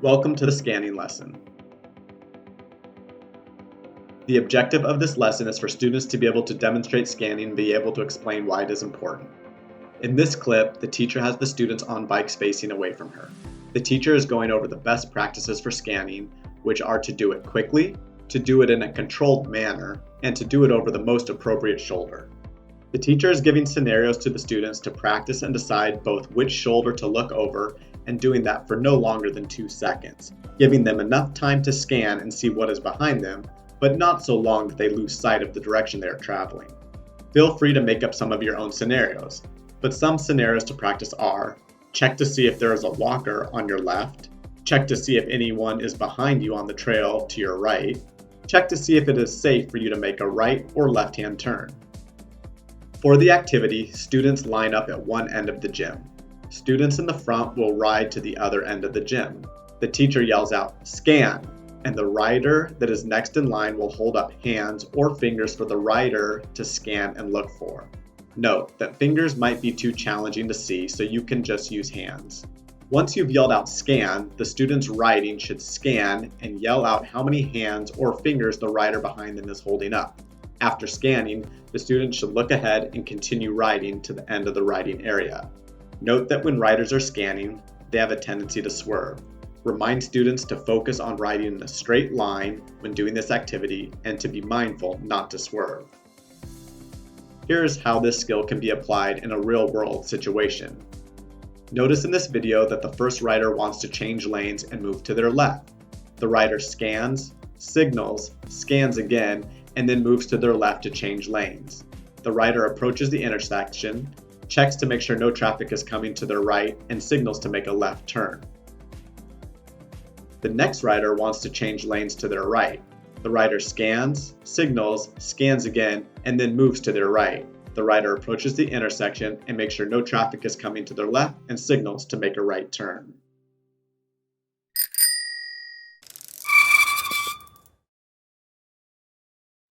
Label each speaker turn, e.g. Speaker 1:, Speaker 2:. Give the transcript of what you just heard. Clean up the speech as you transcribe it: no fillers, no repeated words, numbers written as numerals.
Speaker 1: Welcome to the scanning lesson. The objective of this lesson is for students to be able to demonstrate scanning and be able to explain why it is important. In this clip, the teacher has the students on bikes facing away from her. The teacher is going over the best practices for scanning, which are to do it quickly, to do it in a controlled manner, and to do it over the most appropriate shoulder. The teacher is giving scenarios to the students to practice and decide both which shoulder to look over and doing that for no longer than 2 seconds, giving them enough time to scan and see what is behind them, but not so long that they lose sight of the direction they are traveling. Feel free to make up some of your own scenarios, but some scenarios to practice are: check to see if there is a walker on your left, check to see if anyone is behind you on the trail to your right, check to see if it is safe for you to make a right or left-hand turn. For the activity, students line up at one end of the gym. Students in the front will ride to the other end of the gym. The teacher yells out, "Scan!" and the rider that is next in line will hold up hands or fingers for the rider to scan and look for. Note that fingers might be too challenging to see, so you can just use hands. Once you've yelled out "Scan," the students riding should scan and yell out how many hands or fingers the rider behind them is holding up. After scanning, the students should look ahead and continue riding to the end of the riding area. Note that when riders are scanning, they have a tendency to swerve. Remind students to focus on riding in a straight line when doing this activity and to be mindful not to swerve. Here is how this skill can be applied in a real-world situation. Notice in this video that the first rider wants to change lanes and move to their left. The rider scans, signals, scans again, and then moves to their left to change lanes. The rider approaches the intersection, checks to make sure no traffic is coming to their right, and signals to make a left turn. The next rider wants to change lanes to their right. The rider scans, signals, scans again, and then moves to their right. The rider approaches the intersection and makes sure no traffic is coming to their left and signals to make a right turn.